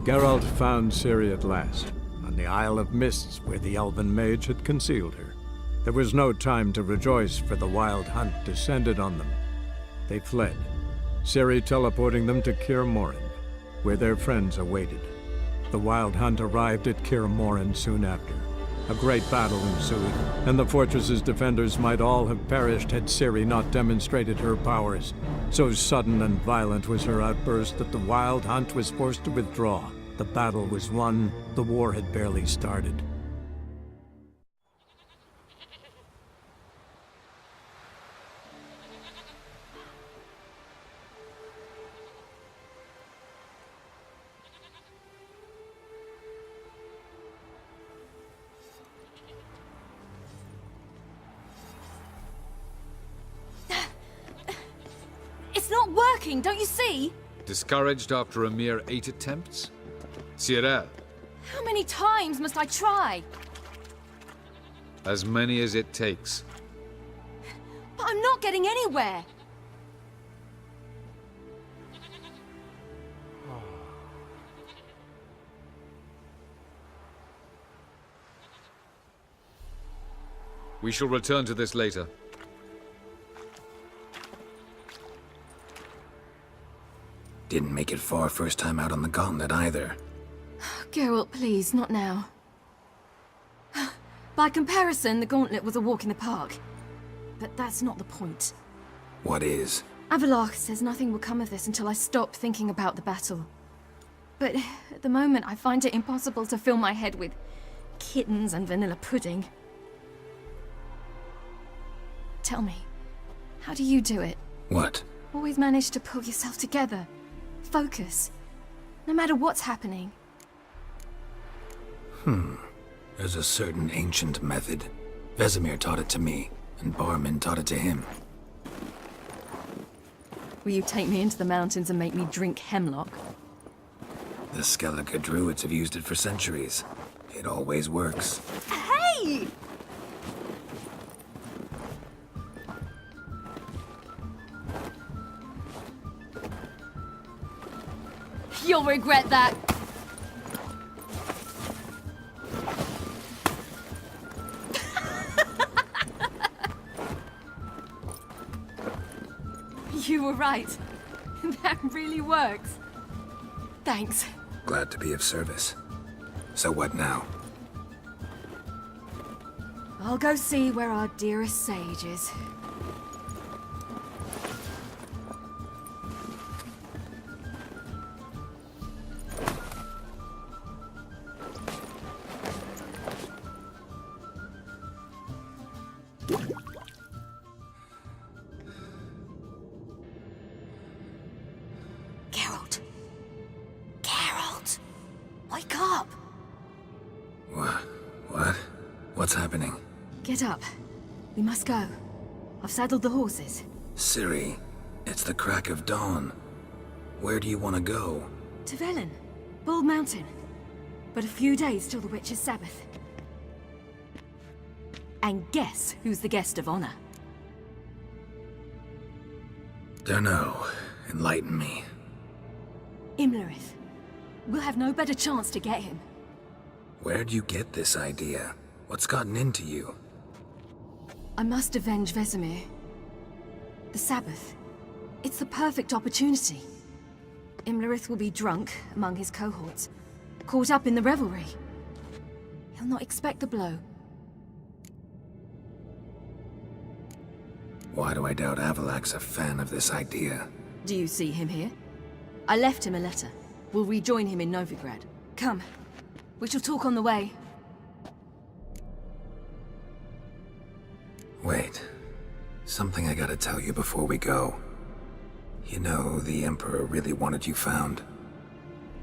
Geralt found Ciri at last, on the Isle of Mists where the elven mage had concealed her. There was no time to rejoice, for the wild hunt descended on them. They fled, Ciri teleporting them to Kaer Morhen, where their friends awaited. The wild hunt arrived at Kaer Morhen soon after. A great battle ensued, and the fortress's defenders might all have perished had Ciri not demonstrated her powers. So sudden and violent was her outburst that the wild hunt was forced to withdraw. The battle was won, the war had barely started. It's not working, don't you see? Discouraged after a mere 8 attempts? Ciri, How many times must I try? as many as it takes. But I'm not getting anywhere. We shall return to this later. Didn't make it far first time out on the gauntlet either. Geralt, please, not now. By comparison, the gauntlet was a walk in the park. But that's not the point. What is? Avallac'h says nothing will come of this until I stop thinking about the battle. But at the moment, I find it impossible to fill my head with kittens and vanilla pudding. Tell me, how do you do it? What? Always manage to pull yourself together. Focus. No matter what's happening. There's a certain ancient method. Vesemir taught it to me, and Barman taught it to him. Will you take me into the mountains and make me drink hemlock? The Skellige druids have used it for centuries. It always works. Hey! You'll regret that. You were right. That really works. Thanks. Glad to be of service. So what now? I'll go see where our dearest sage is. Geralt. Geralt! Wake up! What? What's happening? Get up. We must go. I've saddled the horses. Ciri, it's the crack of dawn. Where do you want to go? To Velen. Bald Mountain. But a few days till the Witch's Sabbath. And guess who's the guest of honor? Dunno. Enlighten me. Imlerith. We'll have no better chance to get him. Where'd you get this idea? What's gotten into you? I must avenge Vesemir. The Sabbath. It's the perfect opportunity. Imlerith will be drunk among his cohorts, caught up in the revelry. He'll not expect the blow. Why do I doubt Avallac'h's a fan of this idea? Do you see him here? I left him a letter. We'll rejoin him in Novigrad. Come. We shall talk on the way. Wait. Something I gotta tell you before we go. You know, the Emperor really wanted you found.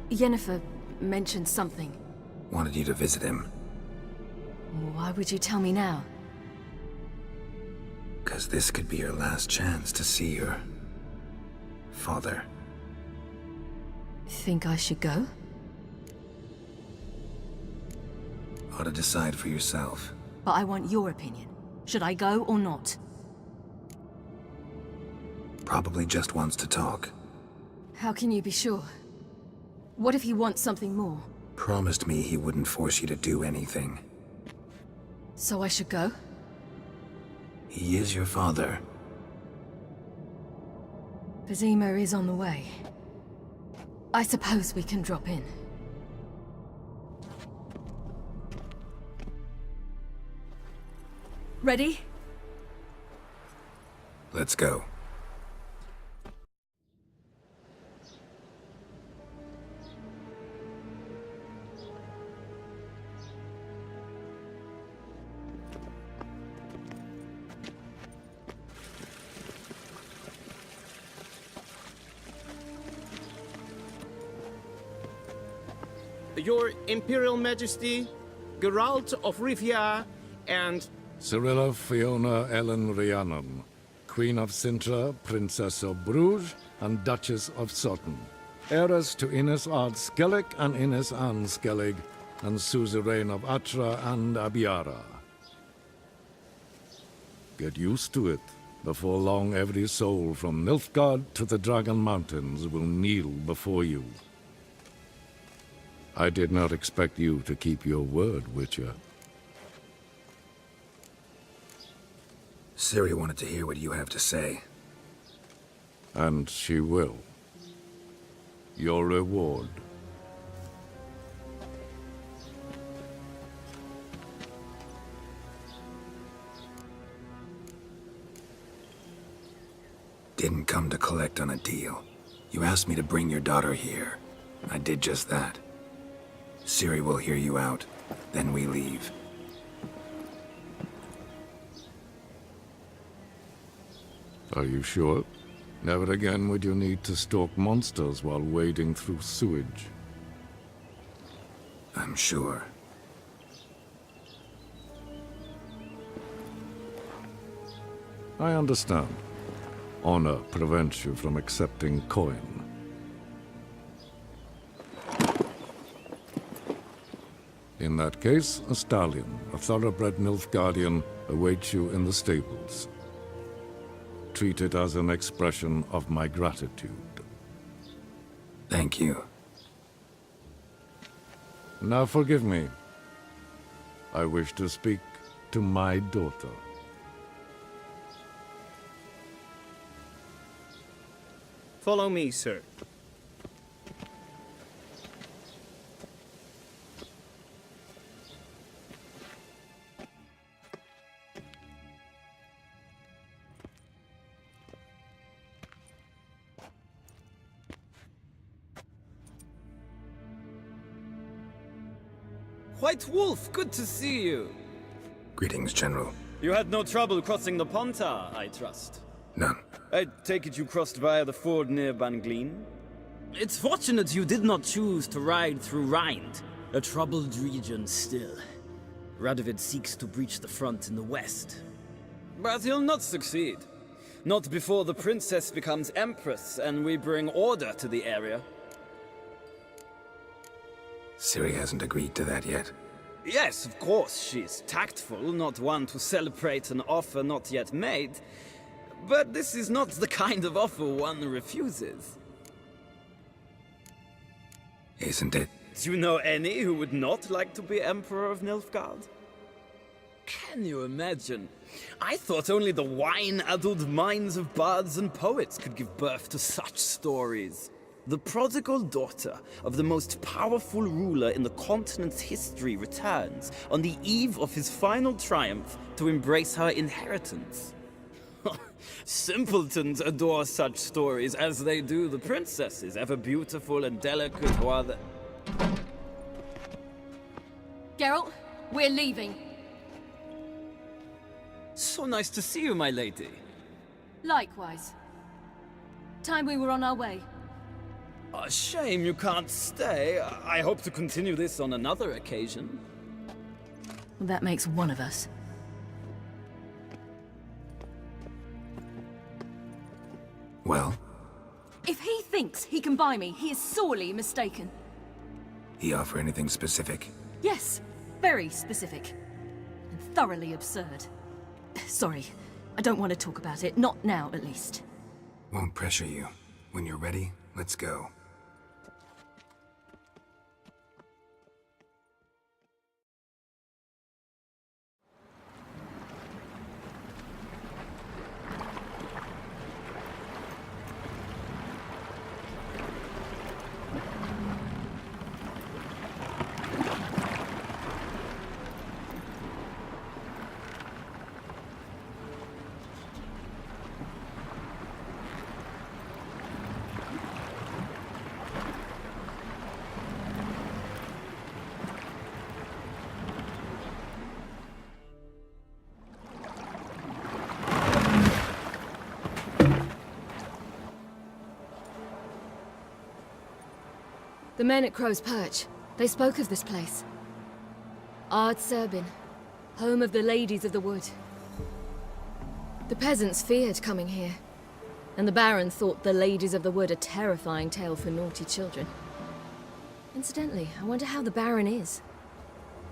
Yennefer mentioned something. Wanted you to visit him. Why would you tell me now? 'Cause this could be your last chance to see your... father. Think I should go? Ought to decide for yourself. But I want your opinion. Should I go or not? Probably just wants to talk. How can you be sure? What if he wants something more? Promised me he wouldn't force you to do anything. So I should go? He is your father. Vesemir is on the way. I suppose we can drop in. Ready? Let's go. Your Imperial Majesty, Geralt of Rivia, and... Cirilla Fiona Ellen Rhiannon, Queen of Sintra, Princess of Bruges, and Duchess of Sutton. Heiress to Innes Ard Skellig and Innes Anne Skellig, and suzerain of Atra and Abiara. Get used to it. Before long, every soul from Nilfgaard to the Dragon Mountains will kneel before you. I did not expect you to keep your word, Witcher. Ciri wanted to hear what you have to say. And she will. Your reward. Didn't come to collect on a deal. You asked me to bring your daughter here. I did just that. Ciri will hear you out, then we leave. Are you sure? Never again would you need to stalk monsters while wading through sewage. I'm sure. I understand. Honor prevents you from accepting coin. In that case, a stallion, a thoroughbred Nilfgaardian, awaits you in the stables. Treat it as an expression of my gratitude. Thank you. Now forgive me. I wish to speak to my daughter. Follow me, sir. White Wolf, good to see you. Greetings, General. You had no trouble crossing the Ponta, I trust. None. I take it you crossed via the ford near Banglin? It's fortunate you did not choose to ride through Rind, a troubled region still. Radovid seeks to breach the front in the west. But he'll not succeed. Not before the princess becomes empress and we bring order to the area. Ciri hasn't agreed to that yet. Yes, of course, she's tactful, not one to celebrate an offer not yet made. But this is not the kind of offer one refuses. Isn't it? Do you know any who would not like to be Emperor of Nilfgaard? Can you imagine? I thought only the wine-addled minds of bards and poets could give birth to such stories. The prodigal daughter of the most powerful ruler in the continent's history returns on the eve of his final triumph to embrace her inheritance. Simpletons adore such stories as they do the princesses, ever beautiful and delicate while the... Geralt, we're leaving. So nice to see you, my lady. Likewise. Time we were on our way. A shame you can't stay. I hope to continue this on another occasion. Well, that makes one of us. Well, If he thinks he can buy me, he is sorely mistaken. he offer anything specific? Yes, very specific. And thoroughly absurd. Sorry, I don't want to talk about it. Not now, at least. Won't pressure you. When you're ready, let's go. The men at Crow's Perch, they spoke of this place. Ard Serbin, home of the Ladies of the Wood. The peasants feared coming here, and the Baron thought the Ladies of the Wood a terrifying tale for naughty children. Incidentally, I wonder how the Baron is.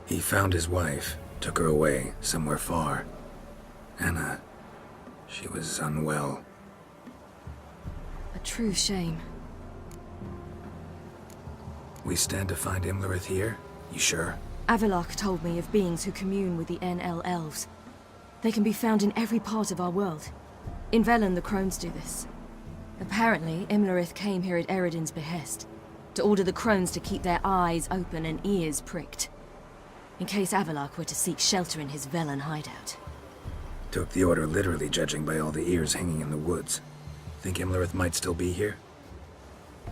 He found his wife, took her away, somewhere far. Anna, she was unwell. A true shame. We stand to find Imlerith here? You sure? Avalok told me of beings who commune with the NL elves. They can be found in every part of our world. In Velen, the crones do this. Apparently, Imlerith came here at Eredin's behest, to order the crones to keep their eyes open and ears pricked, in case Avalok were to seek shelter in his Velen hideout. Took the order literally, judging by all the ears hanging in the woods. Think Imlerith might still be here?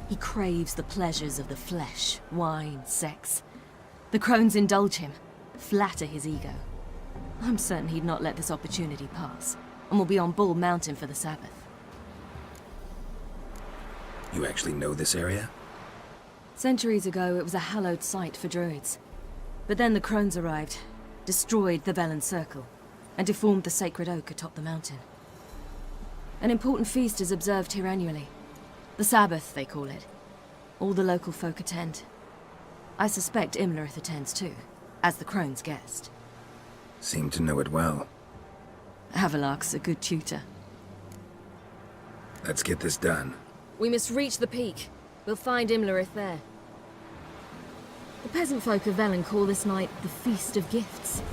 He craves the pleasures of the flesh, wine, sex. The crones indulge him, flatter his ego. I'm certain he'd not let this opportunity pass, and will be on Bull Mountain for the Sabbath. You actually know this area? Centuries ago, it was a hallowed site for druids. But then the crones arrived, destroyed the Velen Circle, and deformed the sacred oak atop the mountain. An important feast is observed here annually. The Sabbath, they call it. All the local folk attend. I suspect Imlerith attends too, as the crone's guest. Seem to know it well. Avalok's a good tutor. Let's get this done. We must reach the peak. We'll find Imlerith there. The peasant folk of Velen call this night the Feast of Gifts.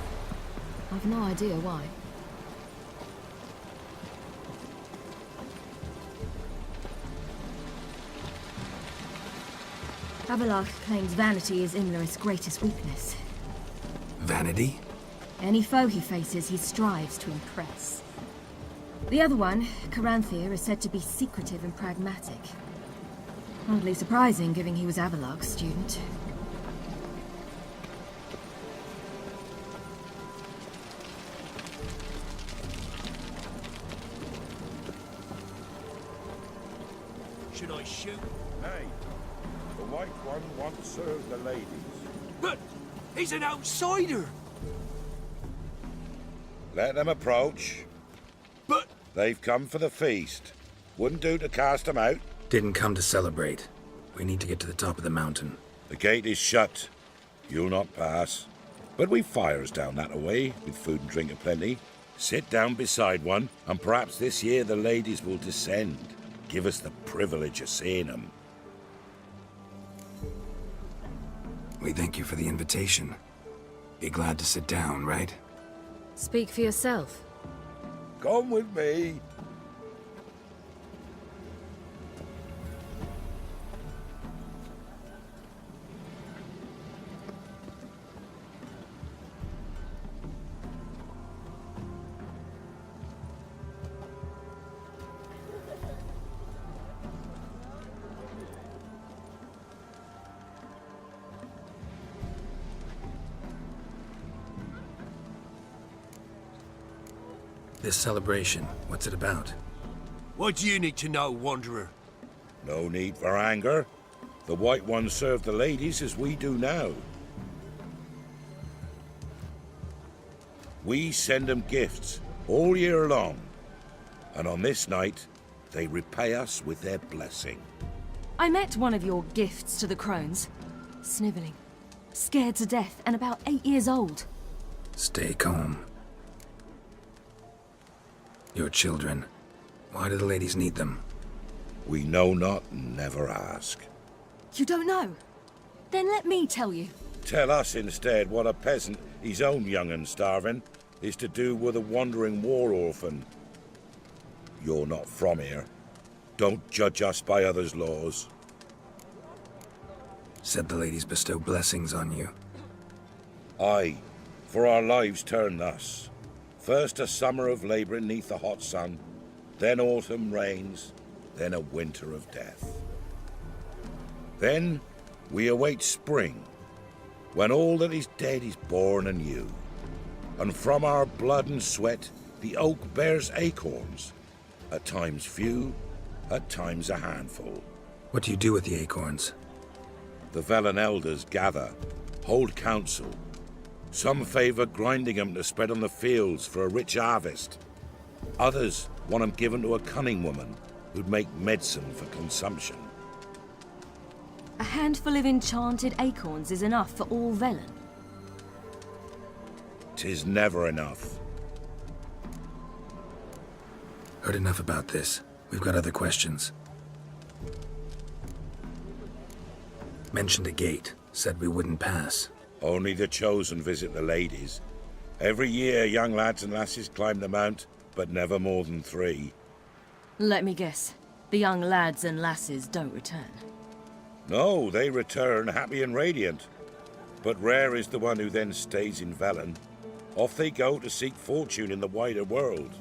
I've no idea why. Avalok claims vanity is Imlerith's greatest weakness. Vanity? Any foe he faces, he strives to impress. The other one, Caranthir, is said to be secretive and pragmatic. Hardly surprising, given he was Avalok's student. Should I shoot? Nay. The White One once served the ladies. But he's an outsider! Let them approach. But... They've come for the feast. Wouldn't do to cast them out. Didn't come to celebrate. We need to get to the top of the mountain. The gate is shut. You'll not pass. But we've fires down that away, with food and drink aplenty. Sit down beside one, and perhaps this year the ladies will descend. Give us the privilege of seeing them. We thank you for the invitation. Be glad to sit down, right? Speak for yourself. Come with me. This celebration, what's it about? What do you need to know, Wanderer? No need for anger. The White Ones serve the ladies as we do now. We send them gifts all year long. And on this night, they repay us with their blessing. I met one of your gifts to the crones. Snivelling. Scared to death and about 8 years old. Stay calm. Your children. Why do the ladies need them? We know not and never ask. You don't know? Then let me tell you. Tell us instead what a peasant, his own young and starving, is to do with a wandering war orphan. You're not from here. Don't judge us by others' laws. Said the ladies bestow blessings on you. Aye, for our lives turn thus. First a summer of labouring neath the hot sun, then autumn rains, then a winter of death. Then we await spring, when all that is dead is born anew. And from our blood and sweat the oak bears acorns, at times few, at times a handful. What do you do with the acorns? The Velen elders gather, hold council. Some favor grinding them to spread on the fields for a rich harvest. Others want them given to a cunning woman who'd make medicine for consumption. A handful of enchanted acorns is enough for all Velen. 'Tis never enough. Heard enough about this. We've got other questions. Mentioned a gate. Said we wouldn't pass. Only the chosen visit the ladies. Every year, young lads and lasses climb the mount, but never more than 3. Let me guess. The young lads and lasses don't return. No, they return happy and radiant. But rare is the one who then stays in Velen. Off they go to seek fortune in the wider world.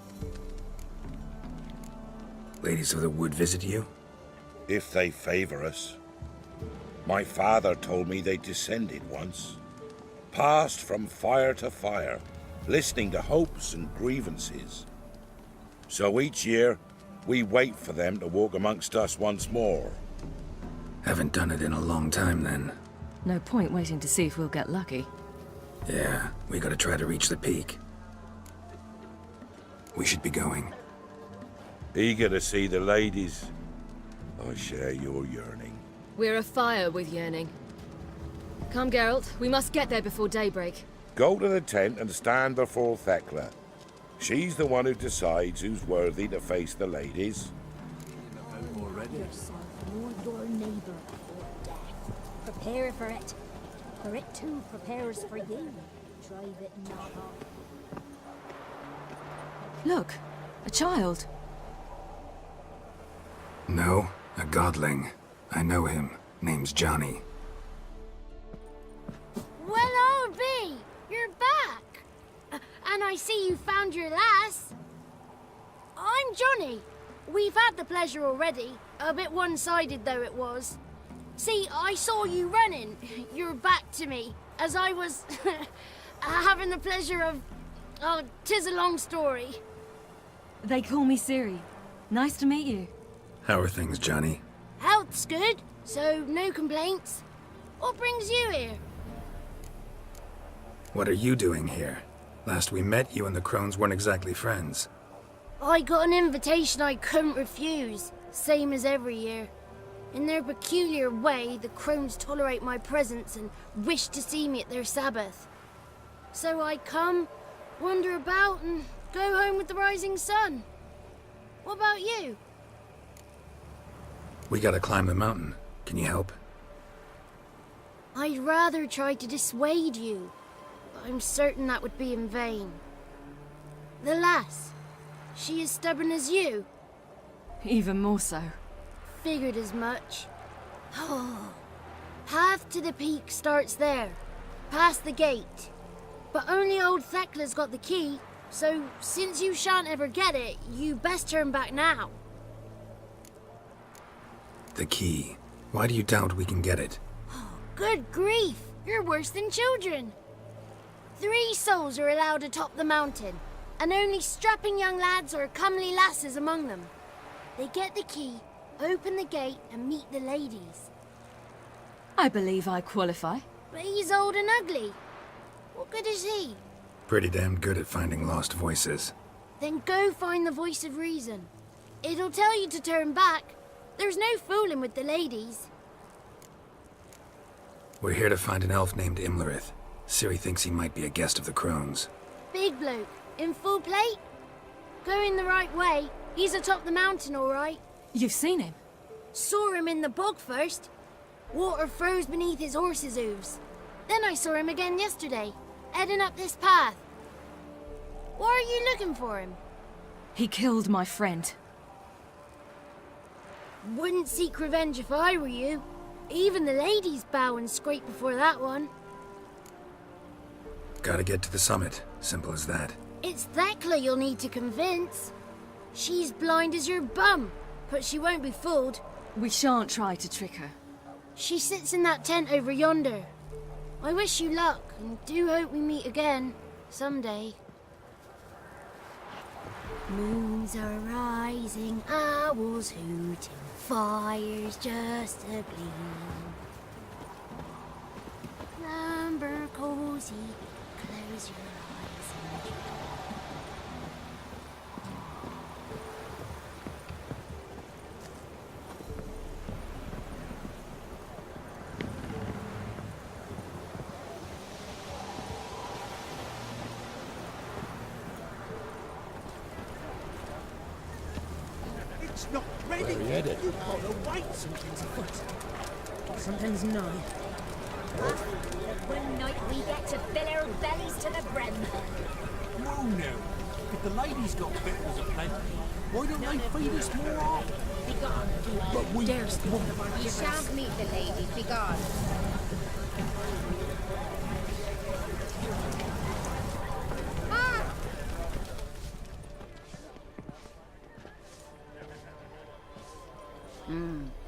Ladies of the Wood visit you? If they favor us. My father told me they descended once. Passed from fire to fire, listening to hopes and grievances. So each year, we wait for them to walk amongst us once more. Haven't done it in a long time, then. No point waiting to see if we'll get lucky. Yeah, we gotta try to reach the peak. We should be going. Eager to see the ladies. I share your yearning. We're afire with yearning. Come, Geralt. We must get there before daybreak. Go to the tent and stand before Thekla. She's the one who decides who's worthy to face the ladies. Yourself nor your neighbor before death. Prepare for it too prepares for you. Drive it not on. Look, a child. No, a godling. I know him. Name's Johnny. Well, I'll be. You're back. And I see you found your lass. I'm Johnny. We've had the pleasure already. A bit one-sided though it was. See, I saw you running. Your back to me. As I was having the pleasure of... Oh, 'tis a long story. They call me Ciri. Nice to meet you. How are things, Johnny? Health's good, so no complaints. What brings you here? What are you doing here? Last we met, you and the Crones weren't exactly friends. I got an invitation I couldn't refuse, same as every year. In their peculiar way, the Crones tolerate my presence and wish to see me at their Sabbath. So I come, wander about, and go home with the rising sun. What about you? We gotta climb the mountain. Can you help? I'd rather try to dissuade you, but I'm certain that would be in vain. The lass, she as stubborn as you? Even more so. Figured as much. Oh, path to the peak starts there, past the gate. But only old Thekla's got the key, so since you shan't ever get it, you best turn back now. The key. Why do you doubt we can get it? Good grief, you're worse than children. 3 souls are allowed atop the mountain, and only strapping young lads or comely lasses among them. They get the key, open the gate, and meet the ladies. I believe I qualify. But he's old and ugly. What good is he? Pretty damn good at finding lost voices. Then go find the voice of reason. It'll tell you to turn back. There's no fooling with the ladies. We're here to find an elf named Imlerith. Ciri thinks he might be a guest of the Crones. Big bloke, in full plate? Going the right way. He's atop the mountain, all right. You've seen him? Saw him in the bog first. Water froze beneath his horse's hooves. Then I saw him again yesterday, heading up this path. Why are you looking for him? He killed my friend. Wouldn't seek revenge if I were you. Even the ladies bow and scrape before that one. Gotta get to the summit. Simple as that. It's Thekla you'll need to convince. She's blind as your bum, but she won't be fooled. We shan't try to trick her. She sits in that tent over yonder. I wish you luck, and do hope we meet again, someday. Moons are rising, owls hooting, fires just a gleam. It's not ready. Where are you headed? You've got to wait. Something's afoot. Something's nigh. One night we get to fill our bellies to the brim. Whoa now. If the ladies got victuals aplenty, why don't they feed us more often? Begone. But we Dares the one of our You givers. shan't meet the ladies. Begone.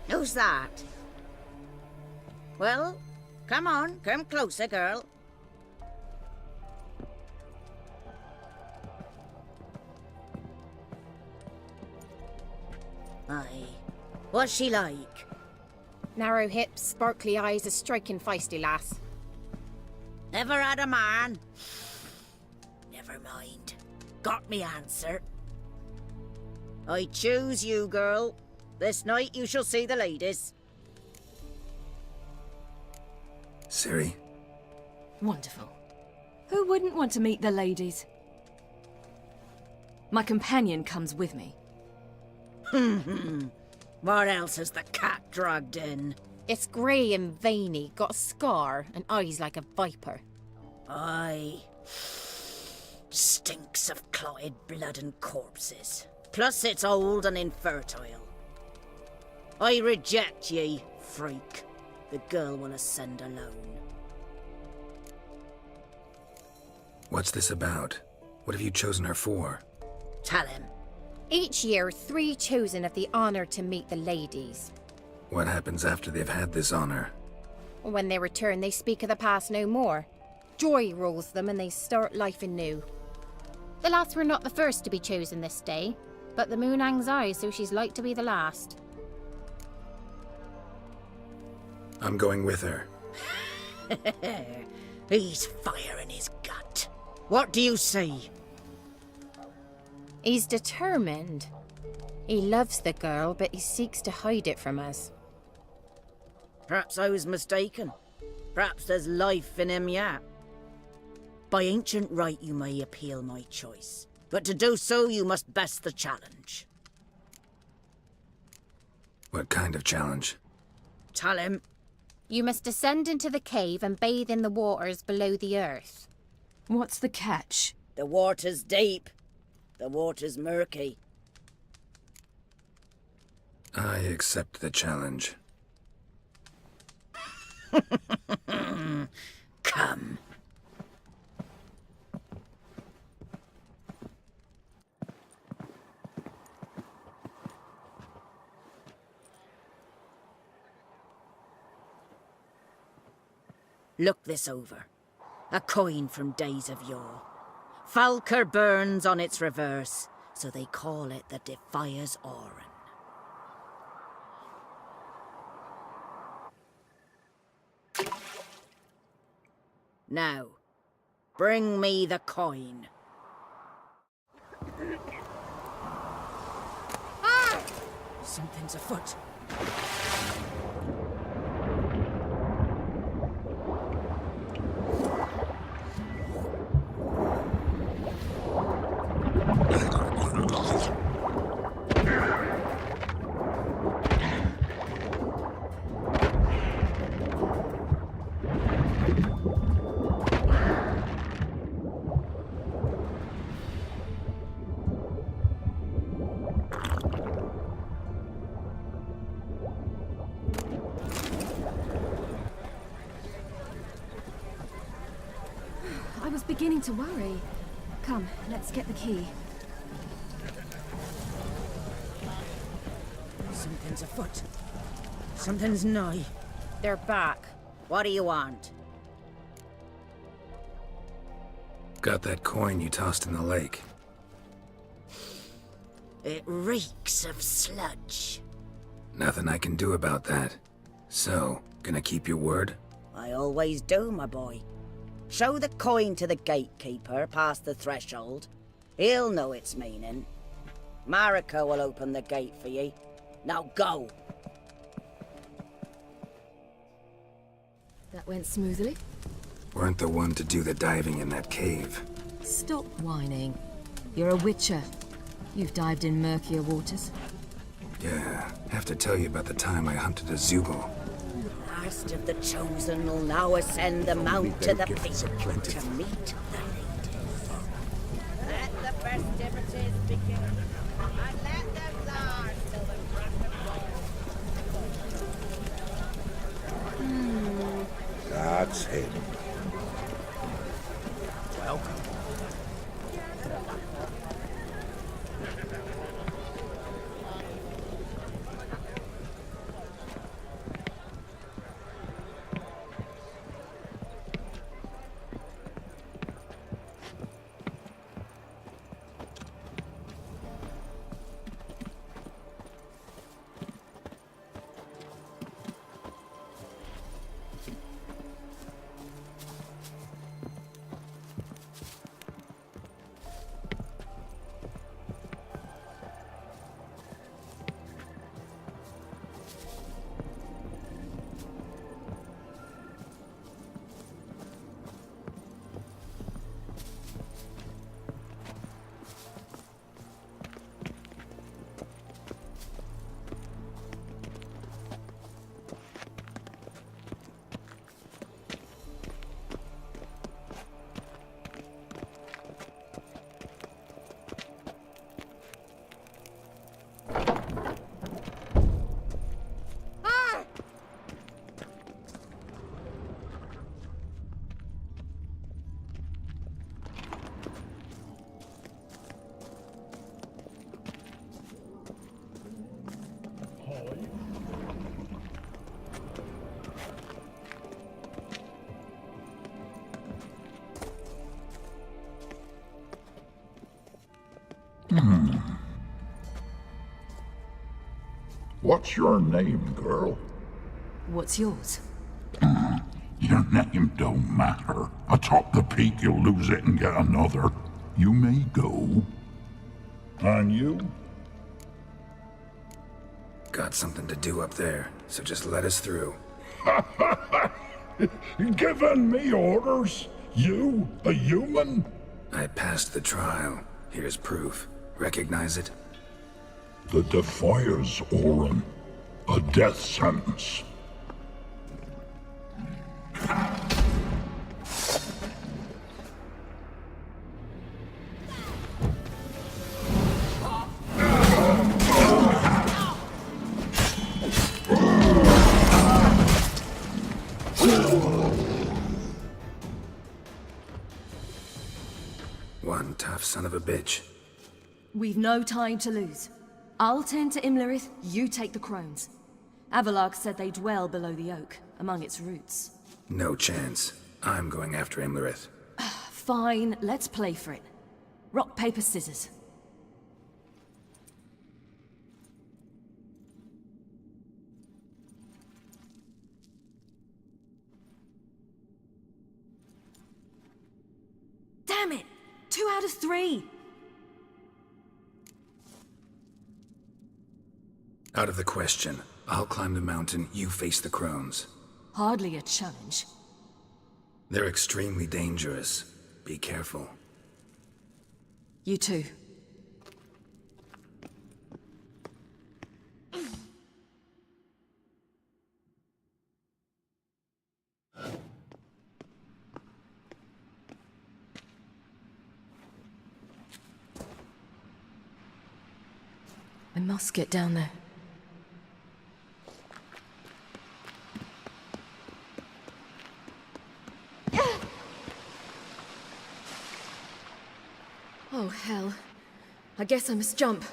Who's that? Well, come on, come closer, girl. Aye. What's she like? Narrow hips, sparkly eyes, a striking feisty lass. Ever had a man? Never mind. Got me answer. I choose you, girl. This night you shall see the ladies. Ciri, Wonderful. Who wouldn't want to meet the ladies? My companion comes with me. What else has the cat dragged in? It's grey and veiny, got a scar, and eyes like a viper. Aye. Stinks of clotted blood and corpses. Plus it's old and infertile. I reject ye, freak. The girl will ascend alone. what's this about? What have you chosen her for? Tell him. Each year, 3 chosen have the honour to meet the ladies. What happens after they've had this honor? When they return, they speak of the past no more. Joy rules them and they start life anew. The lads were not the first to be chosen this day, but the moon hangs high, so she's like to be the last. I'm going with her. He's fire in his gut. What do you say? He's determined. He loves the girl, but he seeks to hide it from us. Perhaps I was mistaken. Perhaps there's life in him yet. By ancient right you may appeal my choice, but to do so you must best the challenge. What kind of challenge? Tell him. You must descend into the cave and bathe in the waters below the earth. What's the catch? The water's deep. The water's murky. I accept the challenge. Come. Look this over. A coin from days of yore. Falker burns on its reverse, so they call it the Defier's Oran. Now, bring me the coin. Something's afoot. I was beginning to worry. Come, let's get the key. Something's afoot. Something's nigh. They're back. What do you want? Got that coin you tossed in the lake. It reeks of sludge. Nothing I can do about that. So, gonna keep your word? I always do, my boy. Show the coin to the gatekeeper past the threshold. He'll know its meaning. Marika will open the gate for ye. Now go! That went smoothly. Weren't the one to do the diving in that cave. Stop whining. You're a witcher. You've dived in murkier waters. Yeah, have to tell you about the time I hunted a Zugel. Last of the chosen will now ascend the mount to the peak to meet the ladies. Let the festivities begin, and let them last till the crack of dawn. That's him. Welcome. What's your name, girl? What's yours? Your name don't matter. Atop the peak, you'll lose it and get another. You may go. And you? Got something to do up there, so just let us through. Giving me orders? You, a human? I passed the trial. Here's proof. Recognize it? The Defier's Orin. A death sentence. One tough son of a bitch. We've no time to lose. I'll tend to Imlerith, you take the crones. Avalark said they dwell below the oak, among its roots. No chance. I'm going after Imlerith. Fine, let's play for it. Rock, paper, scissors. Damn it! 2 out of 3! Out of the question. I'll climb the mountain, you face the crones. Hardly a challenge. They're extremely dangerous. Be careful. You too. I must get down there. Oh, hell. I guess I must jump.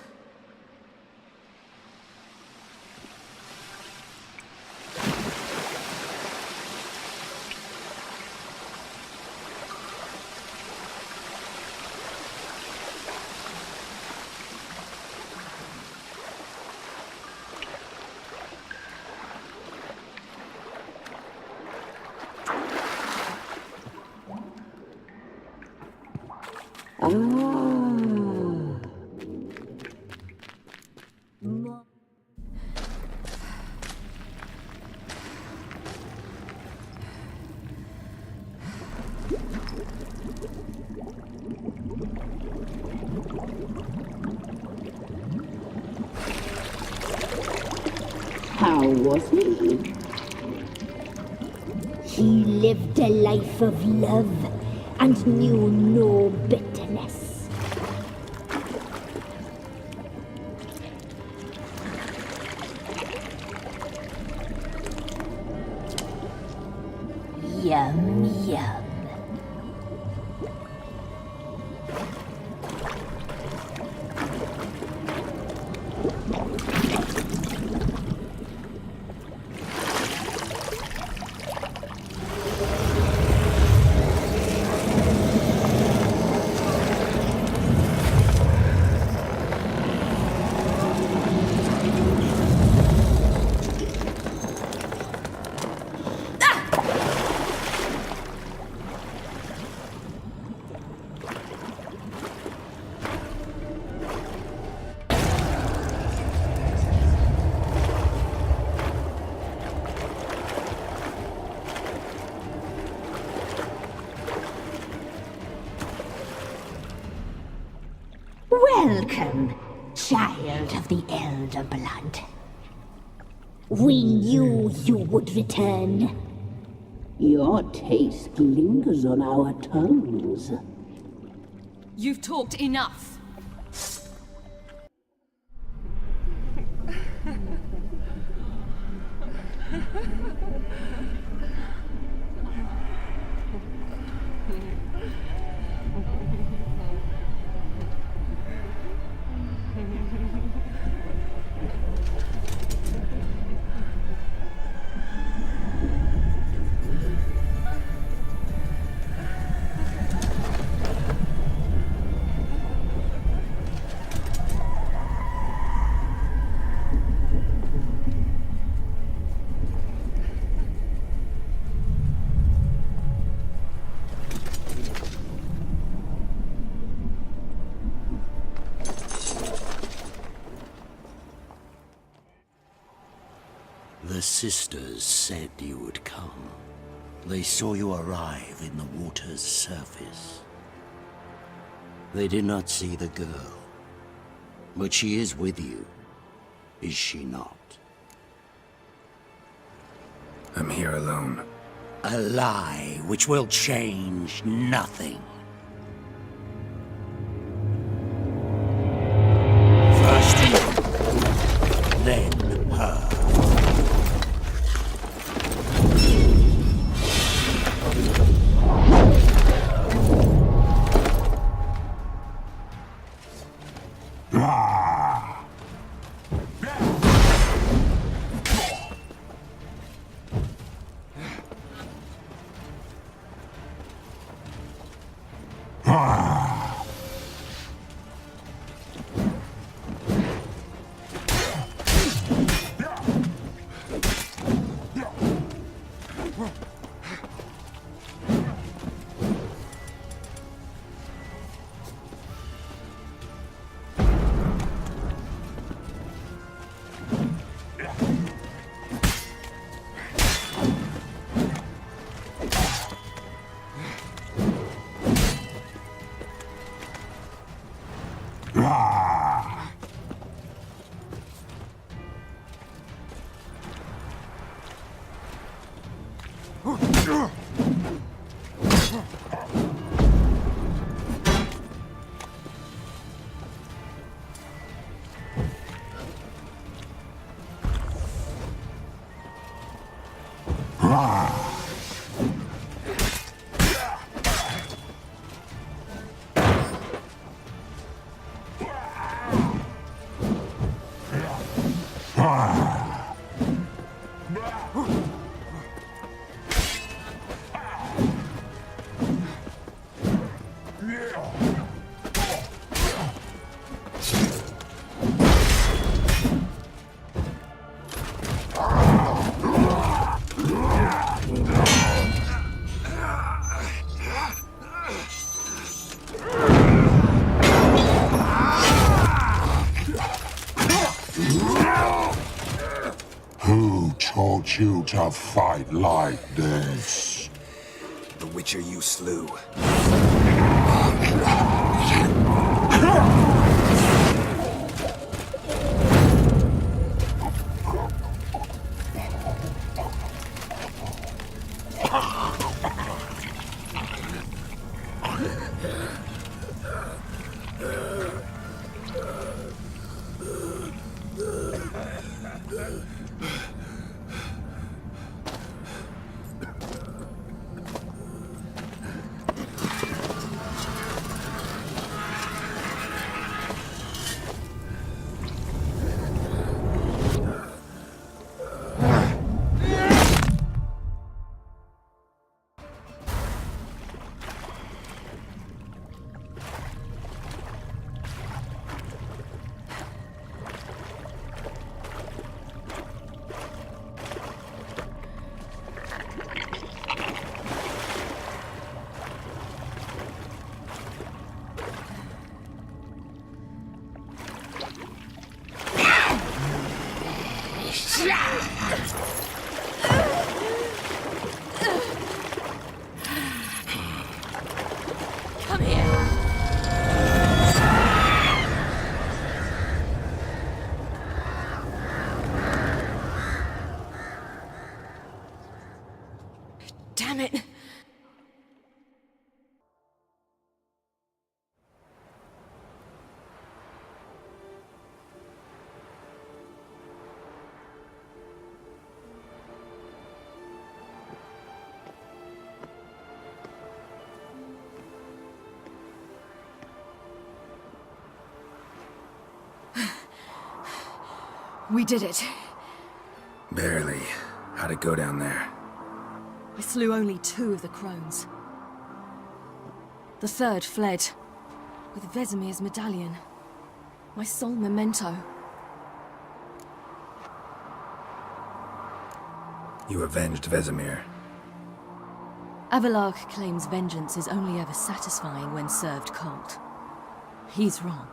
How was he? He lived a life of love and knew no bitterness. Yum, yum. Welcome, child of the Elder Blood. We knew you would return. Your taste lingers on our tongues. You've talked enough. The sisters said you would come. They saw you arrive in the water's surface. They did not see the girl. But she is with you, is she not? I'm here alone. A lie which will change nothing. First you, then her. you to fight like this. The Witcher you slew. Come here. Damn it. We did it. Barely. How'd it go down there? I slew only 2 of the crones. The third fled, with Vesemir's medallion. My sole memento. You avenged Vesemir. Avalark claims vengeance is only ever satisfying when served cold. He's wrong.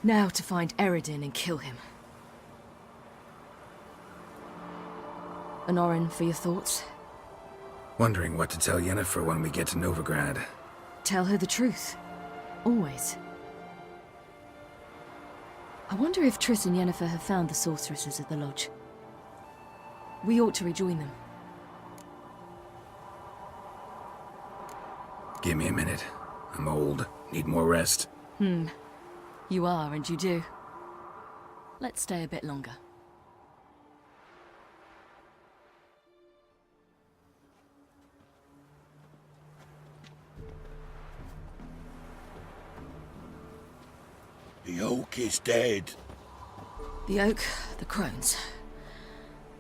Now to find Eredin and kill him. Honorin, for your thoughts? Wondering what to tell Yennefer when we get to Novigrad. Tell her the truth. Always. I wonder if Triss and Yennefer have found the sorceresses at the lodge. We ought to rejoin them. Give me a minute. I'm old. Need more rest. You are, and you do. Let's stay a bit longer. The oak is dead. The oak, the crones.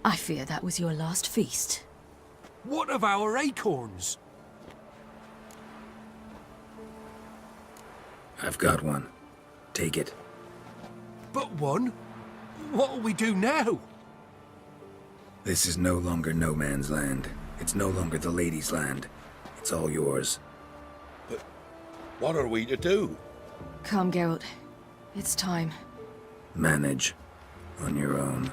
I fear that was your last feast. What of our acorns? I've got one. Take it. But one? What'll we do now? This is no longer no man's land. It's no longer the lady's land. It's all yours. But what are we to do? Come, Geralt. It's time. Manage. On your own.